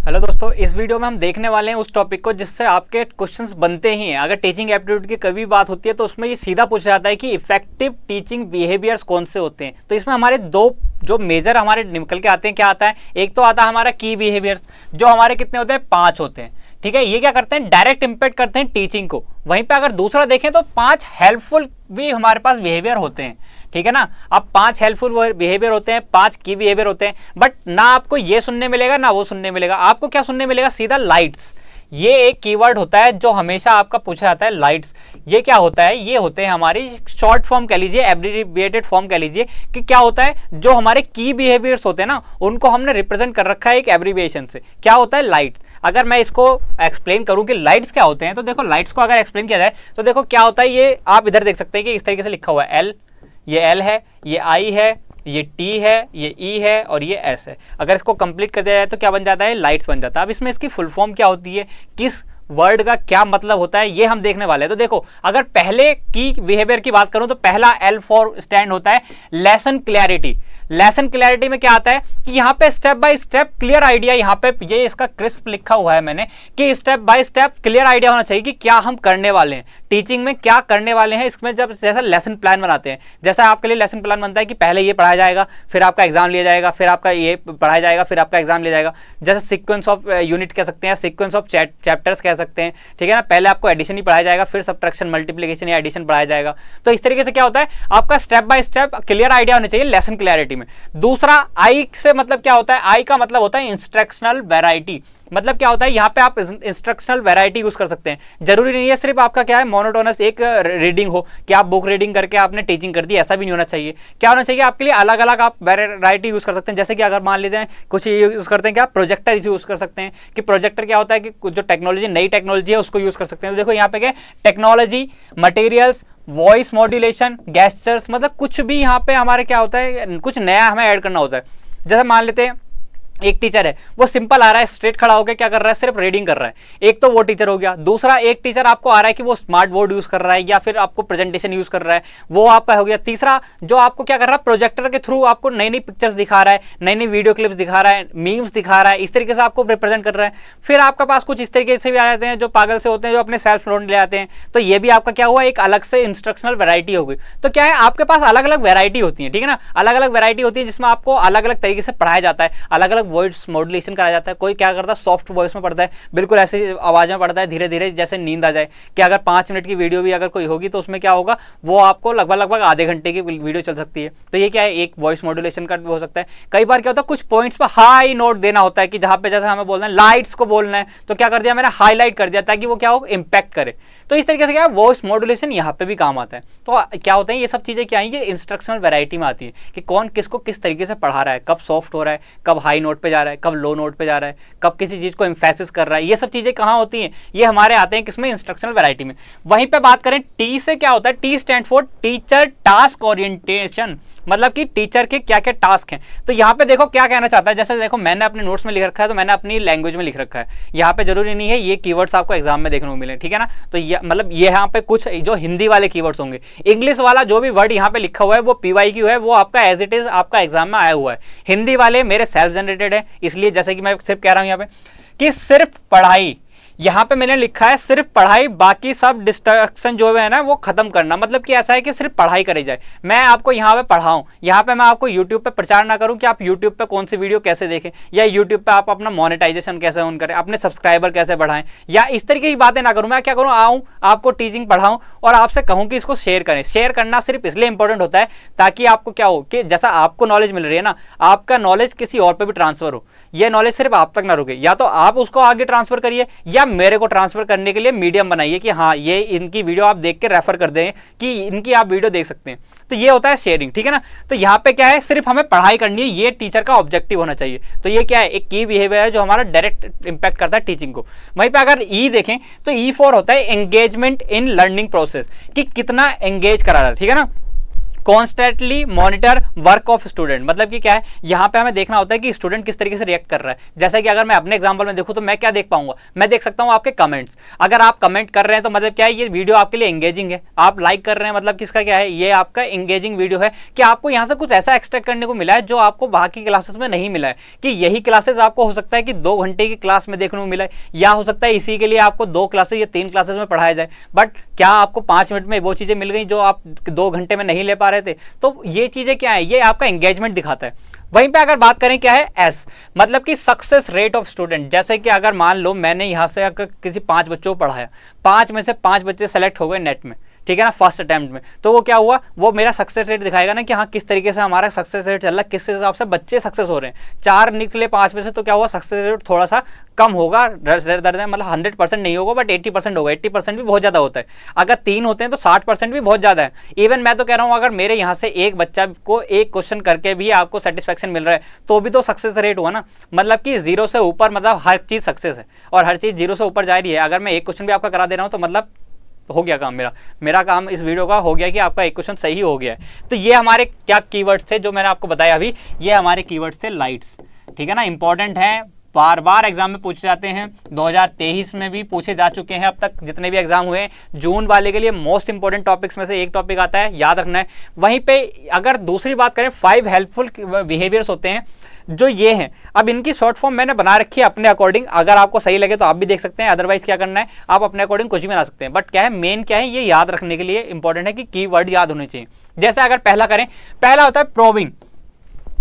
Hello दोस्तों, इस video में हम देखने वाले हैं उस टॉपिक को जिससे आपके क्वेश्चंस बनते ही हैं। अगर टीचिंग एप्टीट्यूड की कभी बात होती है तो उसमें ये सीधा पूछा जाता है कि इफेक्टिव टीचिंग बिहेवियर्स कौन से होते हैं। तो इसमें हमारे दो जो मेजर हमारे निकल के आते हैं, क्या आता है, एक तो आता है हमारा की बिहेवियर्स, जो हमारे कितने होते हैं, 5 होते हैं। ठीक है, ये क्या करते हैं, डायरेक्ट इंपैक्ट करते हैं टीचिंग को। वहीं पे अगर दूसरा देखें तो 5 हेल्पफुल भी हमारे पास बिहेवियर होते हैं। ठीक है ना, अब 5 हेल्पफुल बिहेवियर होते हैं, 5 की बिहेवियर होते हैं, बट ना आपको ये सुनने मिलेगा ना वो सुनने मिलेगा। आपको क्या सुनने मिलेगा, सीधा लाइट्स। ये एक कीवर्ड होता है जो हमेशा आपका पूछा जाता है, लाइट्स। ये क्या होता है, ये होते हैं हमारी शॉर्ट फॉर्म कह लीजिए, एब्रिविएटेड फॉर्म कह लीजिए, कि क्या होता है, जो हमारे की बिहेवियर्स होते हैं ना, उनको हमने रिप्रेजेंट कर रखा है एक एब्रिविएशन से। क्या होता है, लाइट्स। अगर मैं इसको एक्सप्लेन करूं कि लाइट्स क्या होते हैं, तो देखो लाइट्स को अगर एक्सप्लेन किया जाए तो देखो क्या होता है, ये आप इधर देख सकते हैं कि इस तरीके से लिखा हुआ है, एल, ये एल है, ये आई है, ये टी है, ये ई है और ये एस है। अगर इसको कंप्लीट कर दिया जाए तो क्या बन जाता है, लाइट्स बन जाता है। अब इसमें इसकी फुल फॉर्म क्या होती है, किस वर्ड का क्या मतलब होता है, ये हम देखने वाले हैं। तो देखो, अगर पहले की बिहेवियर की बात करूं तो पहला एल फॉर स्टैंड होता है लेसन क्लैरिटी। लेसन क्लैरिटी में क्या आता है कि यहाँ पे step by step clear idea, यहाँ पे ये इसका क्रिस्प लिखा हुआ है मैंने कि step by step clear idea होना चाहिए कि क्या हम करने वाले हैं, टीचिंग में क्या करने वाले हैं। इसमें जब जैसा लेसन प्लान बनाते हैं, जैसा आपके लिए लेसन प्लान बनता है कि पहले ये पढ़ाया जाएगा, फिर आपका एग्जाम लिया जाएगा, फिर आपका ये पढ़ाया जाएगा, फिर आपका एग्जाम लिया जाएगा। जैसे सीक्वेंस ऑफ यूनिट कह सकते हैं, सीक्वेंस ऑफ चैप्टर्स कह सकते हैं। ठीक है ना, पहले आपको एडिशन ही पढ़ाया जाएगा, फिर सब्ट्रैक्शन, मल्टीप्लिकेशन या एडिशन पढ़ाया जाएगा। तो इस तरीके से क्या होता है, आपका step by step clear idea होना चाहिए लेसन क्लैरिटी में। दूसरा आई से मतलब क्या होता है, आई का मतलब होता है इंस्ट्रक्शनल वैरायटी। मतलब क्या होता है, यहाँ पे आप इंस्ट्रक्शनल वैरायटी यूज कर सकते हैं। जरूरी नहीं है सिर्फ आपका क्या है, मोनोटोनस एक रीडिंग हो कि आप बुक रीडिंग करके आपने टीचिंग कर दी, ऐसा भी नहीं होना चाहिए। क्या होना चाहिए, आपके लिए अलग अलग आप वैरायटी यूज कर सकते हैं। जैसे कि अगर मान लीजिए कुछ यूज करते हैं, क्या प्रोजेक्टर यूज कर सकते हैं, कि प्रोजेक्टर क्या होता है कि जो टेक्नोलॉजी, नई टेक्नोलॉजी है उसको यूज कर सकते हैं। तो देखो यहाँ पे क्या, technology, materials, voice modulation, gestures, मतलब कुछ भी यहाँ पे हमारे क्या होता है, कुछ नया हमें ऐड करना होता है। जैसे मान लेते हैं एक टीचर है, वो सिंपल आ रहा है, स्ट्रेट खड़ा होकर क्या कर रहा है, सिर्फ रीडिंग कर रहा है। एक तो वो टीचर हो गया। दूसरा एक टीचर आपको आ रहा है कि वो स्मार्ट बोर्ड यूज कर रहा है या फिर आपको प्रेजेंटेशन यूज कर रहा है, वो आपका हो गया। तीसरा जो आपको क्या कर रहा है, प्रोजेक्टर के थ्रू आपको नई नई पिक्चर्स दिखा रहा है, नई नई वीडियो क्लिप्स दिखा रहा है, मीम्स दिखा रहा है, इस तरीके से आपको रिप्रेजेंट कर रहा है। फिर आपके पास कुछ इस तरीके से भी आ जाते हैं जो पागल से होते हैं, जो अपने सेल्फ नोट ले आते हैं। तो ये भी आपका क्या हुआ, एक अलग से इंस्ट्रक्शनल वैरायटी हो गई। तो क्या है, आपके पास अलग अलग वैरायटी होती है। ठीक है ना, अलग अलग वैरायटी होती है जिसमें आपको अलग अलग तरीके से पढ़ाया जाता है, अलग अलग वॉइस मॉड्यूलेशन करा जाता है। कोई क्या करता है, सॉफ्ट वॉइस में पढ़ता है, बिल्कुल ऐसी आवाज में पढ़ता है, धीरे धीरे जैसे नींद आ जाए। कि अगर 5 मिनट की वीडियो भी अगर कोई होगी तो उसमें क्या होगा, वो आपको लगभग आधे घंटे की वीडियो चल सकती है। तो ये क्या है, एक वॉइस मॉड्यूलेशन का भी हो सकता है। कई बार क्या होता है, कुछ पॉइंट्स पर हाई नोट देना होता है कि जहां पे जैसे हमें बोलना है, लाइट्स को बोलना है, तो क्या कर दिया मैंने, हाईलाइट कर दिया ताकि वो क्या हो, इंपैक्ट करे। तो इस तरीके से क्या, वॉइस मॉड्यूलेशन यहाँ पे भी काम आता है। तो क्या होता है, ये सब चीजें क्या है, ये इंस्ट्रक्शनल वैरायटी में आती है कि कौन किसको किस तरीके से पढ़ा रहा है, कब सॉफ्ट हो रहा है, कब हाई नोट पे जा रहा है, कब लो नोट पे जा रहा है, कब किसी चीज को एम्फेसिस कर रहा है। ये सब चीजें कहाँ होती हैं, ये हमारे आते हैं किसमें, इंस्ट्रक्शनल वैरायटी में। वहीं पे बात करें टी से, क्या होता है, T stand for teacher task orientation. मतलब कि टीचर के क्या क्या टास्क हैं। तो यहाँ पे देखो क्या कहना चाहता है, जैसे देखो मैंने अपने नोट्स में लिख रखा है, तो मैंने अपनी लैंग्वेज में लिख रखा है। यहाँ पे जरूरी नहीं है ये कीवर्ड्स आपको एग्जाम में देखने को मिले। ठीक है ना, तो मतलब ये यहाँ पे कुछ जो हिंदी वाले कीवर्ड्स होंगे, इंग्लिश वाला जो भी वर्ड यहाँ पे लिखा हुआ है वो PYQ है, वो आपका एज इट इज आपका एग्जाम में आया हुआ है। हिंदी वाले मेरे सेल्फ जनरेटेड है, इसलिए जैसे कि मैं सिर्फ कह रहा हूँ यहाँ पे कि सिर्फ पढ़ाई, यहाँ पे मैंने लिखा है सिर्फ पढ़ाई, बाकी सब डिस्ट्रक्शन जो है ना वो खत्म करना। मतलब कि ऐसा है कि सिर्फ पढ़ाई करी जाए, मैं आपको यहाँ पे पढ़ाऊं, यहाँ पे मैं आपको यूट्यूब पे प्रचार ना करूं कि आप यूट्यूब पे कौन सी वीडियो कैसे देखें, या यूट्यूब पे आप अपना मोनेटाइजेशन कैसे ऑन करें, अपने सब्सक्राइबर कैसे बढ़ाएं, या इस तरीके की बातें ना करूं। मैं क्या करूं, आऊं आपको टीचिंग पढ़ाऊं और आपसे कहूं कि इसको शेयर करें। शेयर करना सिर्फ इसलिए इंपॉर्टेंट होता है ताकि आपको क्या हो, कि जैसा आपको नॉलेज मिल रही है ना, आपका नॉलेज किसी और पे भी ट्रांसफर हो। यह नॉलेज सिर्फ आप तक ना रुके, या तो आप उसको आगे ट्रांसफर करिए या मेरे को ट्रांसफर करने के लिए मीडियम बनाइए कि हाँ ये इनकी वीडियो आप देख के रेफर कर दें कि इनकी आप वीडियो देख सकते हैं। तो ये होता है शेयरिंग। ठीक है ना, तो यहाँ पे क्या है, सिर्फ हमें पढ़ाई करनी है, ये टीचर का ऑब्जेक्टिव होना चाहिए। तो ये क्या है, एक की बिहेवियर है जो हमारा डायरेक्ट इंपैक्ट करता है टीचिंग को। वहीं पे अगर ई देखें तो ई फॉर होता है एंगेजमेंट इन लर्निंग प्रोसेस, कि कितना एंगेज करा रहा है। ठीक है ना, constantly monitor work of student, मतलब कि क्या है, यहाँ पे हमें देखना होता है कि स्टूडेंट किस तरीके से रिएक्ट कर रहा है। जैसे कि अगर मैं अपने एग्जांपल में देखूँ तो मैं क्या देख पाऊंगा, मैं देख सकता हूँ आपके कमेंट्स। अगर आप कमेंट कर रहे हैं तो मतलब क्या है, ये वीडियो आपके लिए एंगेजिंग है। आप लाइक कर रहे हैं मतलब किसका क्या है, ये आपका एंगेजिंग वीडियो है कि आपको यहाँ से कुछ ऐसा एक्सट्रैक्ट करने को मिला है जो आपको बाकी क्लासेस में नहीं मिला है। कि यही क्लासेस आपको हो सकता है कि 2 घंटे की क्लास में देखने को मिला है, या हो सकता है इसी के लिए आपको 2 क्लासेस या 3 क्लासेस में पढ़ाया जाए, बट क्या आपको 5 मिनट में वो चीजें मिल गई जो आप 2 घंटे में नहीं ले पा रहे थे। तो ये चीजें क्या है, ये आपका एंगेजमेंट दिखाता है। वहीं पे अगर बात करें क्या है एस, मतलब कि सक्सेस रेट ऑफ स्टूडेंट। जैसे कि अगर मान लो मैंने यहां से अगर किसी 5 बच्चों को पढ़ाया, 5 में से 5 बच्चे सेलेक्ट हो गए नेट में, ठीक है ना, फर्स्ट अटेम्प्ट में, तो वो क्या हुआ, वो मेरा सक्सेस रेट दिखाएगा ना कि हाँ किस तरीके से हमारा सक्सेस रेट चल रहा है, किस हिसाब से बच्चे सक्सेस हो रहे हैं। 4 निकले 5 में से, तो क्या हुआ, सक्सेस रेट थोड़ा सा कम होगा, मतलब 100% नहीं होगा बट 80% होगा। 80% भी बहुत ज्यादा होता है। अगर 3 होते हैं तो 60% भी बहुत ज्यादा है। इवन मैं तो कह रहा हूं अगर मेरे यहाँ से एक बच्चा को एक क्वेश्चन करके भी आपको सेटिस्फेक्शन मिल रहा है तो भी तो सक्सेस रेट हुआ ना। मतलब कि 0 से ऊपर मतलब हर चीज सक्सेस है और हर चीज 0 से ऊपर जा रही है। अगर मैं एक क्वेश्चन भी आपका करा दे रहा हूं तो मतलब हो गया काम, मेरा काम इस वीडियो का हो गया कि आपका एक क्वेश्चन सही हो गया है। तो ये हमारे क्या कीवर्ड्स थे जो मैंने आपको बताया अभी, ये हमारे कीवर्ड्स थे लाइट्स, ठीक है ना, इंपॉर्टेंट है, बार बार एग्जाम में पूछे जाते हैं। 2023 में भी पूछे जा चुके हैं अब तक जितने भी एग्जाम हुए। जून वाले के लिए मोस्ट इंपॉर्टेंट टॉपिक्स में से एक टॉपिक आता है, याद रखना है। वहीं पे अगर दूसरी बात करें, 5 हेल्पफुल बिहेवियर्स होते हैं जो ये हैं। अब इनकी शॉर्ट फॉर्म मैंने बना रखी है अपने अकॉर्डिंग, अगर आपको सही लगे तो आप भी देख सकते हैं, अदरवाइज क्या करना है, आप अपने अकॉर्डिंग कुछ भी बना सकते हैं। बट क्या है, मेन क्या है, ये याद रखने के लिए इंपॉर्टेंट है कि कीवर्ड याद होने चाहिए। जैसे अगर पहला करें, पहला होता है प्रोबिंग।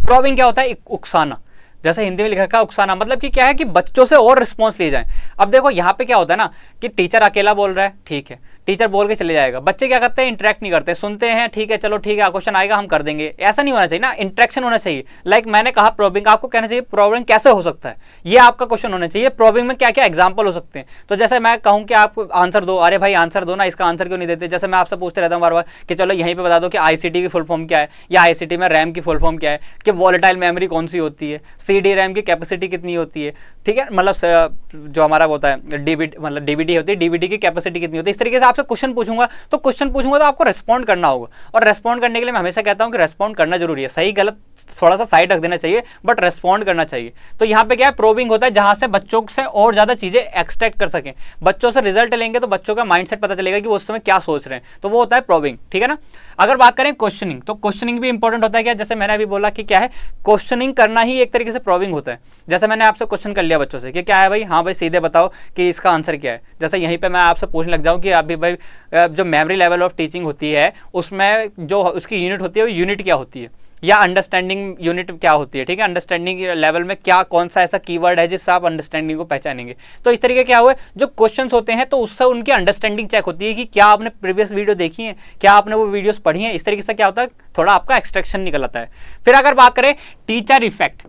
प्रोबिंग क्या होता है, उकसाना, जैसे हिंदी में लिखा रखा उकसाना, मतलब कि क्या है कि बच्चों से और रिस्पॉन्स लिए जाए। अब देखो यहाँ पे क्या होता है ना कि टीचर अकेला बोल रहा है, ठीक है, टीचर बोल के चले जाएगा, बच्चे क्या करते हैं, इंटरेक्ट नहीं करते, सुनते हैं, ठीक है चलो ठीक है क्वेश्चन आएगा हम कर देंगे। ऐसा नहीं होना चाहिए ना, इंटरेक्शन होना चाहिए। लाइक मैंने कहा प्रोबिंग, आपको कहना चाहिए प्रोबिंग कैसे हो सकता है, ये आपका क्वेश्चन होना चाहिए। प्रोबिंग में क्या क्या एग्जाम्पल हो सकते हैं, तो जैसे मैं कहूँ कि आप आंसर दो, अरे भाई आंसर दो ना, इसका आंसर क्यों नहीं देते। जैसे मैं आपसे पूछते रहता हूँ बार बार कि चलो यहीं पर बता दो कि आईसीटी की फुल फॉर्म क्या है, या आईसीटी में रैम की फुल फॉर्म क्या है, कि वॉलेटाइल मेमोरी कौन सी होती है, सीडी रैम की कैपेसिटी कितनी होती है, ठीक है, मतलब जो हमारा होता है डीवीडी, मतलब डीवीडी होती है, डीवीडी की कैपेसिटी कितनी होती है। इस तरीके से आपसे क्वेश्चन पूछूंगा तो आपको रेस्पॉन्ड करना होगा। और रेस्पॉन्ड करने के लिए मैं हमेशा कहता हूं कि रेस्पॉन्ड करना जरूरी है, सही गलत थोड़ा सा साइड रख देना चाहिए बट रेस्पॉन्ड करना चाहिए। तो यहाँ पे क्या है, प्रोबिंग होता है जहां से बच्चों से और ज्यादा चीजें एक्सट्रैक्ट कर सकें। बच्चों से रिजल्ट लेंगे तो बच्चों का माइंडसेट पता चलेगा कि वो उस समय क्या सोच रहे हैं, तो वो होता है प्रोबिंग, ठीक है ना। अगर बात करें क्वेश्चनिंग, तो क्वेश्चनिंग भी इंपॉर्टेंट होता है। क्या, जैसे मैंने अभी बोला कि क्या है, क्वेश्चनिंग करना ही एक तरीके से प्रोबिंग होता है। जैसे मैंने आपसे क्वेश्चन कर लिया बच्चों से कि क्या है भाई, हाँ भाई सीधे बताओ कि इसका आंसर क्या है। जैसे यहीं पे मैं आपसे पूछने लग जाऊं कि अभी भाई जो मेमोरी लेवल ऑफ टीचिंग होती है उसमें जो उसकी यूनिट होती है वो यूनिट क्या होती है, या अंडरस्टैंडिंग यूनिट क्या होती है, ठीक है, अंडरस्टैंडिंग लेवल में क्या कौन सा ऐसा कीवर्ड है जिससे आप अंडरस्टैंडिंग को पहचानेंगे। तो इस तरीके क्या हुआ, जो क्वेश्चंस होते हैं तो उससे उनकी अंडरस्टैंडिंग चेक होती है कि क्या आपने प्रीवियस वीडियो देखी है, क्या आपने वो वीडियोस पढ़ी हैं। इस तरीके से क्या होता है, थोड़ा आपका एक्सट्रैक्शन निकल आता है। फिर अगर बात करें टीचर इफेक्ट,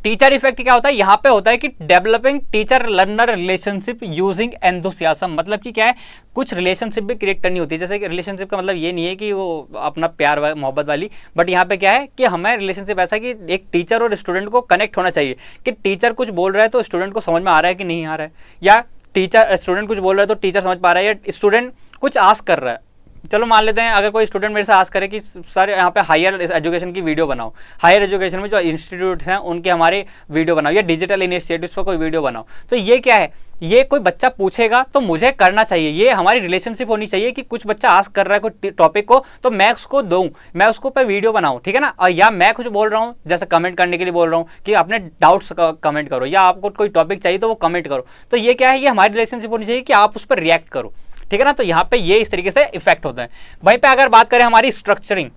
टीचर इफेक्ट क्या होता है, यहाँ पे होता है कि developing teacher learner relationship using enthusiasm, मतलब कि क्या है, कुछ रिलेशनशिप भी क्रिएट करनी होती है। जैसे कि रिलेशनशिप का मतलब ये नहीं है कि वो अपना प्यार मोहब्बत वाली, बट यहाँ पे क्या है कि हमें रिलेशनशिप ऐसा कि एक टीचर और स्टूडेंट को कनेक्ट होना चाहिए कि टीचर कुछ बोल रहा है तो स्टूडेंट को समझ में आ रहा है कि नहीं आ रहा है, या टीचर स्टूडेंट कुछ बोल रहा है तो टीचर समझ पा रहा है, या स्टूडेंट कुछ आस्क कर रहा है। चलो मान लेते हैं अगर कोई स्टूडेंट मेरे से आस्क करे कि सर यहाँ पे हायर एजुकेशन की वीडियो बनाओ, हायर एजुकेशन में जो इंस्टीट्यूट हैं उनके हमारे वीडियो बनाओ, या डिजिटल इनिशिएटिव्स पर कोई वीडियो बनाओ। तो ये क्या है, ये कोई बच्चा पूछेगा तो मुझे करना चाहिए, ये हमारी रिलेशनशिप होनी चाहिए कि कुछ बच्चा आस्क कर रहा है कोई टॉपिक को तो मैं उसको दूं, मैं उसको पे वीडियो बनाऊं, ठीक है ना। और या मैं कुछ बोल रहा हूं, जैसे कमेंट करने के लिए बोल रहा हूं कि अपने डाउट्स कमेंट करो, या आपको कोई टॉपिक चाहिए तो वो कमेंट करो। तो ये क्या है, ये हमारी रिलेशनशिप होनी चाहिए कि आप उस पर रिएक्ट करो, ठीक है ना। तो यहाँ पे ये इस तरीके से इफेक्ट होता है। वहीं पे अगर बात करें हमारी स्ट्रक्चरिंग,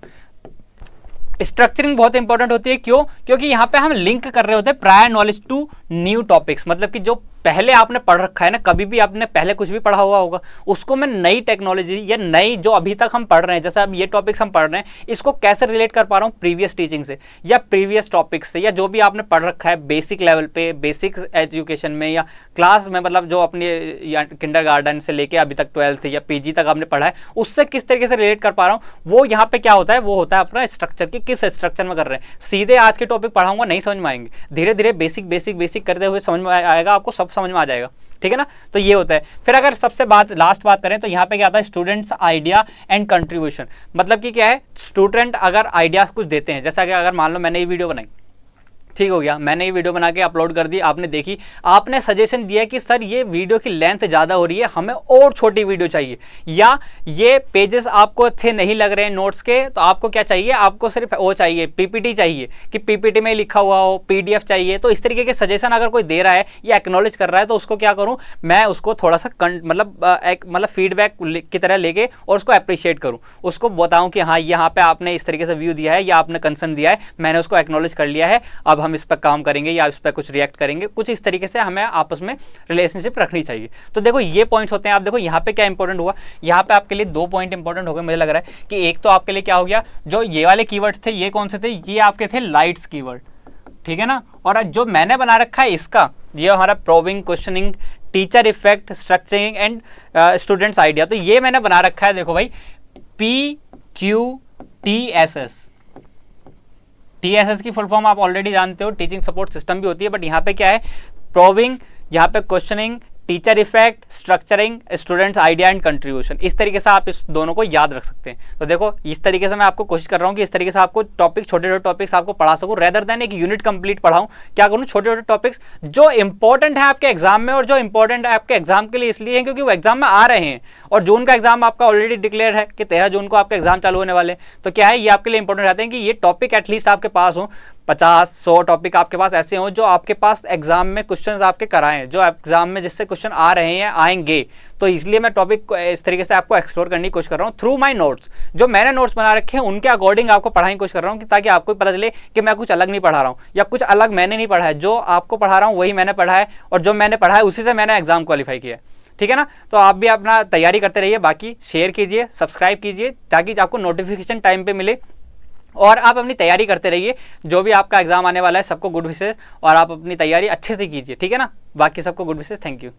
स्ट्रक्चरिंग बहुत इंपॉर्टेंट होती है। क्यों, क्योंकि यहाँ पे हम लिंक कर रहे होते हैं prior knowledge to new topics, मतलब कि जो पहले आपने पढ़ रखा है ना, कभी भी आपने पहले कुछ भी पढ़ा हुआ होगा उसको मैं नई टेक्नोलॉजी या नई जो अभी तक हम पढ़ रहे हैं, जैसे अब ये टॉपिक्स हम पढ़ रहे हैं इसको कैसे रिलेट कर पा रहा हूँ प्रीवियस टीचिंग से या प्रीवियस टॉपिक्स से, या जो भी आपने पढ़ रखा है बेसिक लेवल पे, बेसिक एजुकेशन में या क्लास में, मतलब जो अपने या किंडरगार्टन से लेके अभी तक 12th या पीजी तक आपने पढ़ा है उससे किस तरीके से रिलेट कर पा रहा हूँ। वो यहाँ पे क्या होता है, वो होता है अपना स्ट्रक्चर की किस स्ट्रक्चर में कर रहे हैं। सीधे आज के टॉपिक पढ़ाऊंगा नहीं समझ में आएंगे, धीरे धीरे बेसिक बेसिक बेसिक करते हुए समझ में आएगा, आपको सब समझ में आ जाएगा, ठीक है ना। तो ये होता है। फिर अगर सबसे लास्ट बात करें तो यहाँ पे क्या आता है, स्टूडेंट्स आइडिया एंड कंट्रीब्यूशन। मतलब कि क्या है, स्टूडेंट अगर आइडियाज कुछ देते हैं, जैसा कि अगर मान लो मैंने ये वीडियो बनाई, ठीक हो गया, मैंने ये वीडियो बना के अपलोड कर दी, आपने देखी, आपने सजेशन दिया कि सर ये वीडियो की लेंथ ज़्यादा हो रही है, हमें और छोटी वीडियो चाहिए, या ये पेजेस आपको अच्छे नहीं लग रहे हैं नोट्स के, तो आपको क्या चाहिए, आपको सिर्फ वो चाहिए, पीपीटी चाहिए कि पीपीटी में लिखा हुआ हो, पीडीएफ चाहिए। तो इस तरीके के सजेशन अगर कोई दे रहा है या एक्नॉलेज कर रहा है तो उसको क्या करूँ मैं, उसको थोड़ा सा मतलब फीडबैक की तरह लेके और उसको अप्रिशिएट करूँ, उसको बताऊँ कि हाँ यहाँ पे आपने इस तरीके से व्यू दिया है या आपने कंसर्न दिया है, मैंने उसको एक्नॉलेज कर लिया है, अब हम इस पर काम करेंगे या इस पर कुछ रिएक्ट करेंगे। कुछ इस तरीके से हमें आपस में रिलेशनशिप रखनी चाहिए। तो देखो ये पॉइंट्स होते हैं। आप देखो यहाँ पे क्या इंपॉर्टेंट हुआ, यहाँ पे आपके लिए 2 पॉइंट इंपॉर्टेंट हो गए मुझे लग रहा है कि एक तो आपके लिए क्या हो गया, जो ये वाले कीवर्ड्स थे ये कौन से थे, ये आपके थे लाइट्स कीवर्ड, ठीक है ना। और जो मैंने बना रखा है इसका, ये हमारा probing, questioning, teacher effect, structuring and students idea. तो ये मैंने बना रखा है, देखो भाई, PQTSS। TSS की फुल फॉर्म आप ऑलरेडी जानते हो, टीचिंग सपोर्ट सिस्टम भी होती है, बट यहाँ पे क्या है, प्रोबिंग, यहाँ पे questioning, teacher effect, structuring, students idea and contribution. इस तरीके से आप इस दोनों को याद रख सकते हैं। तो देखो इस तरीके से मैं आपको कोशिश कर रहा हूँ कि इस तरीके से आपको टॉपिक, छोटे छोटे टॉपिक्स आपको पढ़ा सकूँ, रेदर देन एक यूनिट कंप्लीट पढ़ाऊँ। क्या करूँ, छोटे छोटे टॉपिक्स जो इंपॉर्टेंट है आपके एग्जाम में, और जो इंपॉर्टेंट है आपके एग्जाम के लिए इसलिए है क्योंकि वो एग्जाम में आ रहे हैं, और जून का एग्जाम आपका ऑलरेडी डिक्लेयर है कि 13 जून को आपका एग्जाम चालू होने वाले। तो क्या है, ये आपके लिए इंपॉर्टेंट रहते हैं कि ये टॉपिक एटलीस्ट आपके पास हो, 50-100 टॉपिक आपके पास ऐसे हों जो आपके पास एग्जाम में क्वेश्चंस आपके कराएं, जो एग्जाम में जिससे क्वेश्चन आ रहे हैं, आएंगे। तो इसलिए मैं टॉपिक को इस तरीके से आपको एक्सप्लोर करने की कोशिश कर रहा हूँ थ्रू माय नोट्स। जो मैंने नोट्स बना रखे हैं उनके अकॉर्डिंग आपको पढ़ाने की कोशिश कर रहा हूँ, ताकि आपको पता चले कि मैं कुछ अलग नहीं पढ़ा रहा हूँ या कुछ अलग मैंने नहीं पढ़ा है। जो आपको पढ़ा रहा हूँ वही मैंने पढ़ा है, और जो मैंने पढ़ा है उसी से मैंने एग्जाम क्वालिफाई किया है, ठीक है ना। तो आप भी अपना तैयारी करते रहिए, बाकी शेयर कीजिए, सब्सक्राइब कीजिए, ताकि आपको नोटिफिकेशन टाइम पे मिले, और आप अपनी तैयारी करते रहिए। जो भी आपका एग्जाम आने वाला है सबको गुड विशेस, और आप अपनी तैयारी अच्छे से कीजिए, ठीक है ना। बाकी सबको गुड विशेस, थैंक यू।